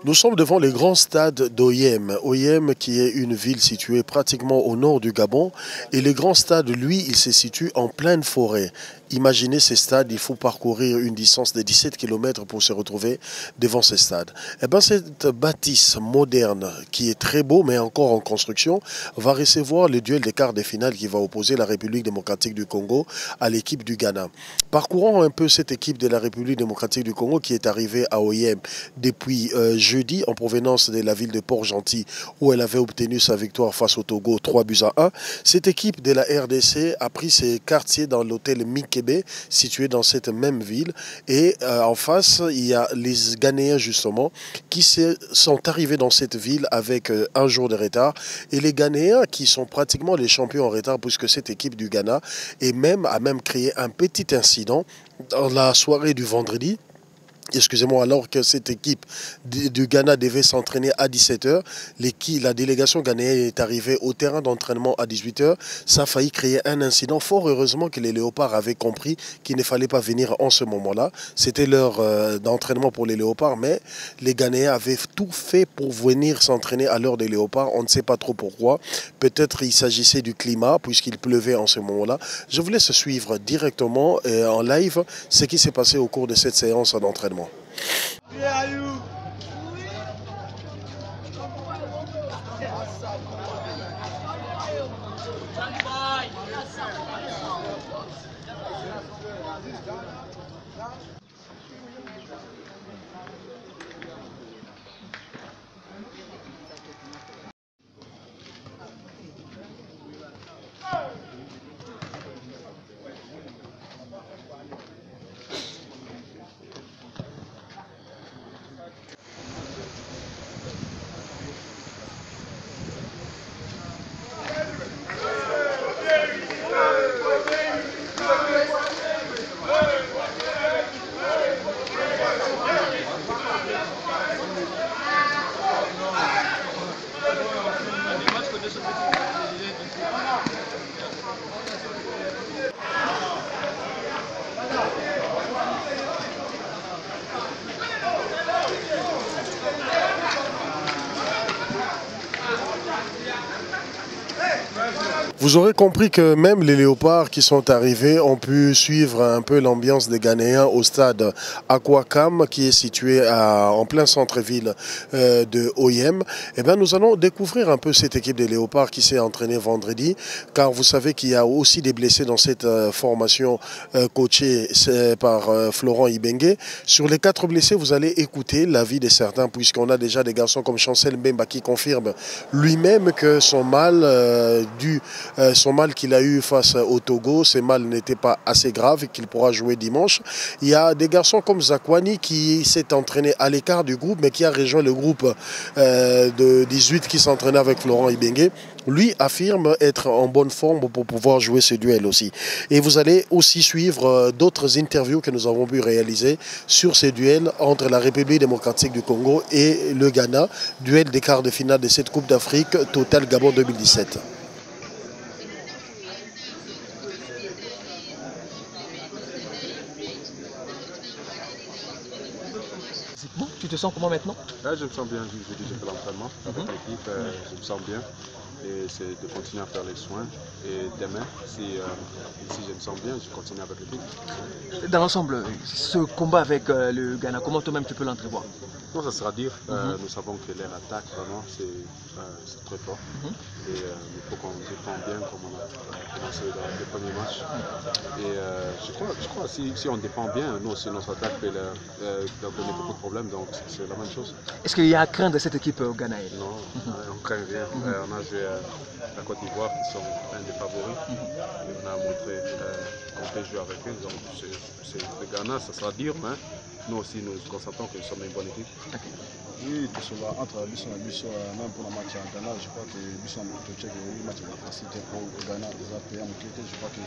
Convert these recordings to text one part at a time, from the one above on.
Nous sommes devant les grands stades d'Oyem. Oyem qui est une ville située pratiquement au nord du Gabon. Et le grand stade, lui, il se situe en pleine forêt. Imaginez ces stades, il faut parcourir une distance de 17 km pour se retrouver devant ces stades. Eh bien, cette bâtisse moderne, qui est très beau, mais encore en construction, va recevoir le duel des quarts de finale qui va opposer la République démocratique du Congo à l'équipe du Ghana. Parcourons un peu cette équipe de la République démocratique du Congo qui est arrivée à Oyem depuis jeudi en provenance de la ville de Port-Gentil où elle avait obtenu sa victoire face au Togo 3-1. Cette équipe de la RDC a pris ses quartiers dans l'hôtel Mikebe situé dans cette même ville et en face il y a les Ghanéens justement qui sont arrivés dans cette ville avec un jour de retard et les Ghanéens qui sont pratiquement les champions en retard puisque cette équipe du Ghana a même créé un petit incident dans la soirée du vendredi. Excusez-moi, alors que cette équipe du Ghana devait s'entraîner à 17h, la délégation ghanéenne est arrivée au terrain d'entraînement à 18h. Ça a failli créer un incident. Fort heureusement que les Léopards avaient compris qu'il ne fallait pas venir en ce moment-là. C'était l'heure d'entraînement pour les Léopards, mais les Ghanéens avaient tout fait pour venir s'entraîner à l'heure des Léopards. On ne sait pas trop pourquoi. Peut-être il s'agissait du climat, puisqu'il pleuvait en ce moment-là. Je vous laisse suivre directement en live ce qui s'est passé au cours de cette séance d'entraînement. Vous aurez compris que même les léopards qui sont arrivés ont pu suivre un peu l'ambiance des Ghanéens au stade Aquacam qui est situé en plein centre-ville de Oyem. Eh bien, nous allons découvrir un peu cette équipe des léopards qui s'est entraînée vendredi, car vous savez qu'il y a aussi des blessés dans cette formation coachée par Florent Ibenge. Sur les 4 blessés, vous allez écouter l'avis de certains, puisqu'on a déjà des garçons comme Chancel Mbemba qui confirme lui-même que son mal qu'il a eu face au Togo, ce mal n'était pas assez grave et qu'il pourra jouer dimanche. Il y a des garçons comme Zakwani qui s'est entraîné à l'écart du groupe mais qui a rejoint le groupe de 18 qui s'entraînait avec Florent Ibenge. Lui affirme être en bonne forme pour pouvoir jouer ce duel aussi. Et vous allez aussi suivre d'autres interviews que nous avons pu réaliser sur ces duels entre la République démocratique du Congo et le Ghana, duel des quarts de finale de cette Coupe d'Afrique Total Gabon 2017. Bon, tu te sens comment maintenant? Là, je me sens bien, j'ai déjà fait l'entraînement avec l'équipe, je me sens bien. Et c'est de continuer à faire les soins. Et demain, si je me sens bien, je continue avec l'équipe. Dans l'ensemble, ce combat avec le Ghana, comment toi-même tu peux l'entrevoir? Non, ça sera dur. Nous savons que leur attaque, vraiment, c'est très fort. Et il faut qu'on défende bien comme on a commencé dans les premiers matchs. Et je crois si on défend bien, nous aussi, notre attaque peut leur donner beaucoup de problèmes. Donc, c'est la même chose. Est-ce qu'il y a à craindre de cette équipe ghanéenne? Non, on ne craint rien. On a joué la Côte d'Ivoire, qui sont un des favoris. Et on a montré qu'on peut jouer avec eux. Donc, le Ghana, ça sera dur, mais nous aussi, nous constatons que nous sommes une bonne équipe. Okay. Oui, tout cela entre Bisson et Bisson, même pour le match à Ghana, je crois que Bisson a montré que le match de la facilité pour le Ghana, déjà payé en qualité. Je crois que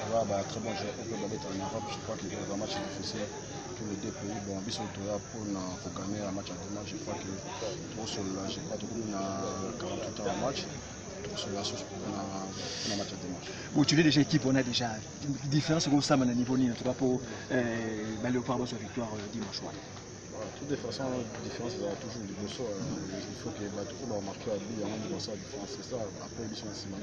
voilà, très bon jeu, on peut battre en Europe. Je crois que c'est un match difficile pour les deux pays. Bon, Bisson est pour gagner un match à dimanche. Je crois que pour cela, je crois que nous avons 48 heures en match. Bon, tu l'es déjà équipe, on a déjà une différence comme ça, mais à niveau ni, en tout cas pour Léopard, sa victoire dimanche soir. Toutes les façons, la différence, il y aura toujours du bosso. Il faut que tout le monde marque à lui, avant de voir ça, la différence. C'est ça, après, ils sont en ciment.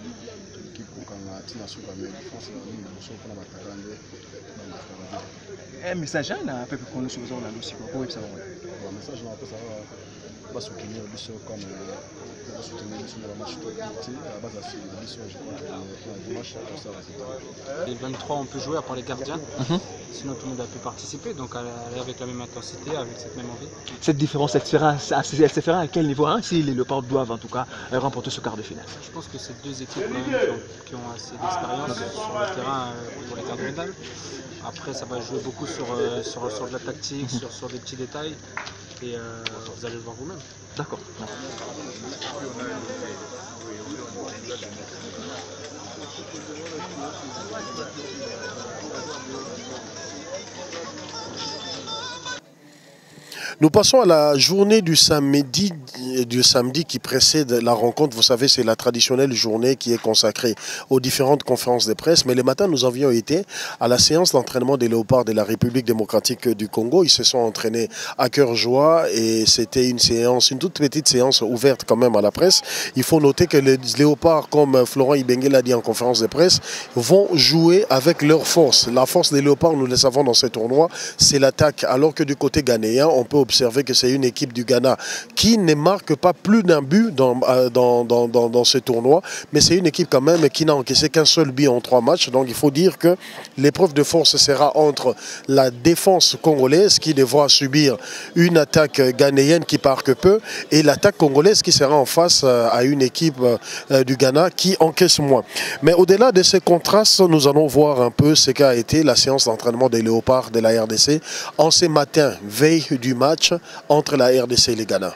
Toute l'équipe, quand on a tiré sur la différence, il y a une bosso pour la bataille. Un message, un peu plus connu sur le aussi. Pour ça, le message, ça va soutenir le bosso comme pour soutenir le bosso dans la match tout petit. À la base, c'est le bosso, je crois qu'il y a un dimanche, comme ça, Les 23, on peut jouer à part les gardiens. Sinon, tout le monde a pu participer. Donc, aller avec la même intensité, avec cette même envie. Cette différence, elle se fera à quel niveau si les Léopards doivent en tout cas remporter ce quart de finale? Je pense que c'est deux équipes quand même, qui ont assez d'expérience sur le terrain pour les quarts de finale. Après, ça va jouer beaucoup sur de la tactique, sur des petits détails. Et vous allez le voir vous-même. D'accord. Nous passons à la journée du samedi qui précède la rencontre. Vous savez, c'est la traditionnelle journée qui est consacrée aux différentes conférences de presse. Mais le matin, nous avions été à la séance d'entraînement des Léopards de la République démocratique du Congo. Ils se sont entraînés à cœur joie et c'était une toute petite séance ouverte quand même à la presse. Il faut noter que les Léopards, comme Florent Ibenge l'a dit en conférence de presse, vont jouer avec leur force. La force des Léopards, nous le savons dans ce tournoi, c'est l'attaque. Alors que du côté ghanéen, on peut observer que c'est une équipe du Ghana qui ne marque pas plus d'un but dans ce tournoi, mais c'est une équipe quand même qui n'a encaissé qu'un seul but en 3 matchs. Donc il faut dire que l'épreuve de force sera entre la défense congolaise qui devra subir une attaque ghanéenne qui marque peu et l'attaque congolaise qui sera en face à une équipe du Ghana qui encaisse moins. Mais au-delà de ces contrastes, nous allons voir un peu ce qu'a été la séance d'entraînement des Léopards de la RDC en ce matin, veille du match entre la RDC et les Ghana.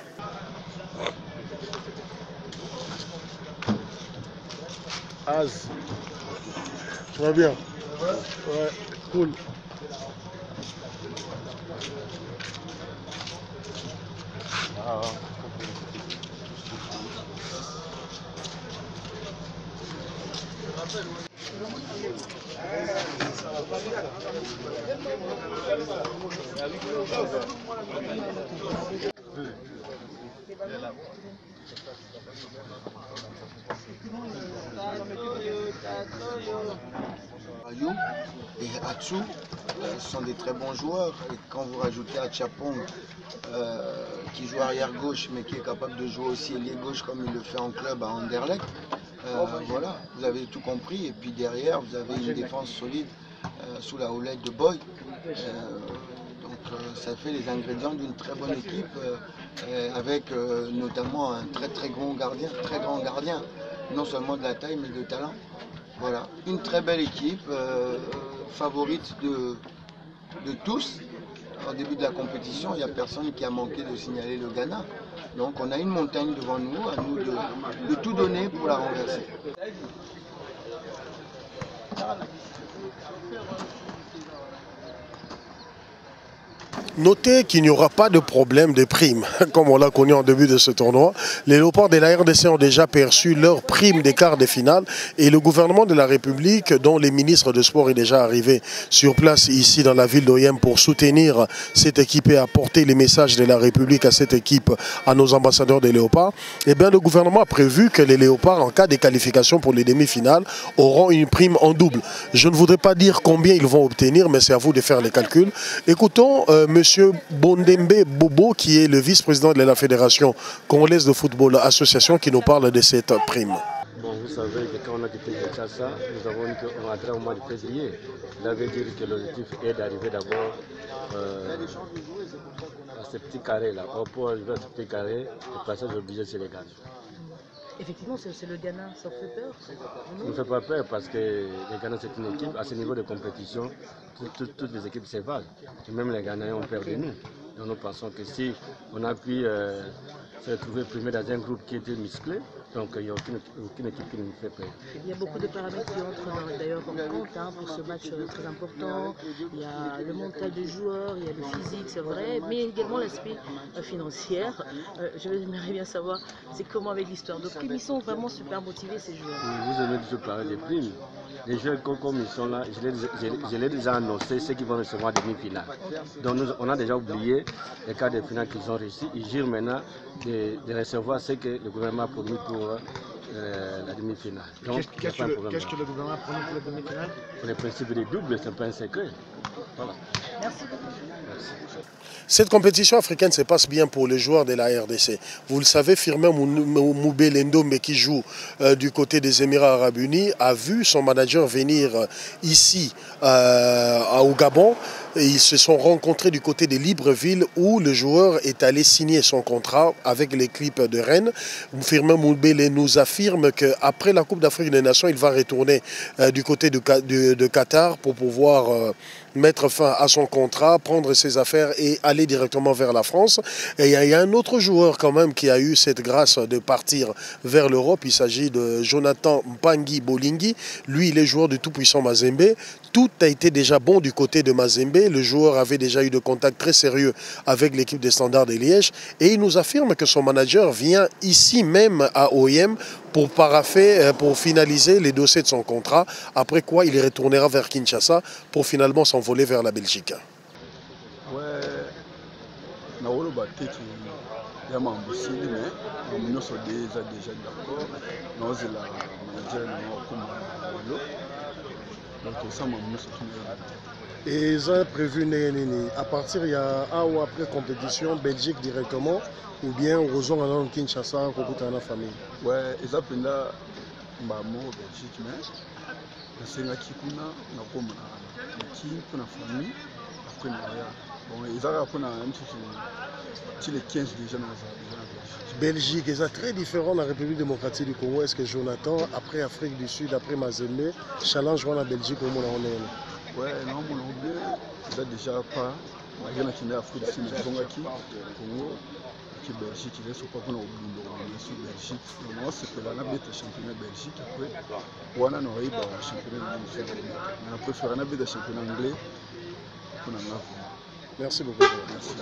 Az, tu vas bien? Ouais, cool. Ayou et Atsu sont des très bons joueurs. Et quand vous rajoutez Achapong, qui joue arrière gauche, mais qui est capable de jouer aussi ailier gauche comme il le fait en club à Anderlecht, voilà, vous avez tout compris. Et puis derrière, vous avez une défense solide sous la houlette de Boy. Donc ça fait les ingrédients d'une très bonne équipe avec notamment un très grand gardien, non seulement de la taille mais de talent. Voilà, une très belle équipe, favorite de tous. Au début de la compétition, il n'y a personne qui a manqué de signaler le Ghana. Donc on a une montagne devant nous, à nous de tout donner pour la renverser. Notez qu'il n'y aura pas de problème de prime, comme on l'a connu en début de ce tournoi. Les Léopards de la RDC ont déjà perçu leur prime des quarts de finale et le gouvernement de la République, dont les ministres de sport est déjà arrivé sur place ici dans la ville d'Oyem pour soutenir cette équipe et apporter les messages de la République à cette équipe, à nos ambassadeurs des Léopards, eh bien le gouvernement a prévu que les Léopards, en cas de qualification pour les demi-finales, auront une prime en double. Je ne voudrais pas dire combien ils vont obtenir, mais c'est à vous de faire les calculs. Écoutons Monsieur Bondembe Bobo, qui est le vice-président de la Fédération congolaise de football association, qui nous parle de cette prime. Bon, vous savez que quand on a quitté Kinshasa, nous avons dit qu'on rentrait au mois de février. Cela veut dire que l'objectif est d'arriver d'abord à ce petit carré-là. Pour arriver à ce petit carré, le passage obligé, c'est les Ghana. Effectivement, c'est le Ghana, ça fait peur? Ça ne fait pas peur parce que les Ghana, c'est une équipe, à ce niveau de compétition, toutes les équipes se valent. Et même les Ghanais ont peur de nous. Donc nous pensons que si on a pu se retrouver primé dans un groupe qui était musclé, donc il n'y a aucune équipe qui nous fait peur. Il y a beaucoup de paramètres qui entrent d'ailleurs en compte pour ce match très important. Il y a le mental des joueurs, il y a le physique, c'est vrai, mais également l'aspect financier. J'aimerais bien savoir, c'est comment avec l'histoire de primes? Ils sont vraiment super motivés ces joueurs. Vous aimez toujours parler des primes. les joueurs comme ils sont là, je l'ai déjà annoncé, ceux qui vont recevoir la demi-finale. Donc on a déjà oublié les quarts de finale qu'ils ont réussi. Ils jurent maintenant de recevoir ce que le gouvernement a promis pour la demi-finale. Qu'est-ce que le gouvernement a promis pour la demi-finale? Pour le principe des doubles, ce n'est pas un secret. Voilà. Merci. Cette compétition africaine se passe bien pour les joueurs de la RDC. Vous le savez, Firmin Moubele Ndombe, qui joue du côté des Émirats Arabes Unis, a vu son manager venir ici au Gabon. Et ils se sont rencontrés du côté de Libreville où le joueur est allé signer son contrat avec l'équipe de Rennes. Firmin Moubele nous affirme qu'après la Coupe d'Afrique des Nations, il va retourner du côté de Qatar pour pouvoir mettre fin à son contrat, prendre ses affaires et aller directement vers la France. Et il y a un autre joueur quand même qui a eu cette grâce de partir vers l'Europe. Il s'agit de Jonathan Mpangi Bolingi. Lui, il est joueur du tout-puissant Mazembe. Tout a été déjà bon du côté de Mazembe. Le joueur avait déjà eu de contacts très sérieux avec l'équipe des Standards de Liège. Et il nous affirme que son manager vient ici même à OIM pour paraffer, pour finaliser les dossiers de son contrat. Après quoi, il retournera vers Kinshasa pour finalement s'envoler vers la Belgique. Ouais, il y a un ambitieux, mais nous sommes déjà d'accord. Nous sommes donc ça m'a et ils ont prévu à partir il y a un ou après compétition Belgique directement ou bien aux en Kinshasa pour la famille. Ouais, ils appellent là Mbamo Belgique, mais c'est là qui kuna na comme na famille après na bon ils ont appris un petit les 15 déjà dans la Belgique, c'est très différent de la République démocratique du Congo. Est-ce que Jonathan, après Afrique du Sud, après Mazembe, challenge la Belgique au monde en ouais, non, mon anglais, c'est déjà pas. Il y a qui Afrique du Sud, Congo, qui Belgique, il est sur pas pour nous sur Belgique. Moi, c'est que là, on a championnat Belgique. Après, on a un championnat du Sud. On a préféré un championnat anglais. Merci beaucoup. Merci.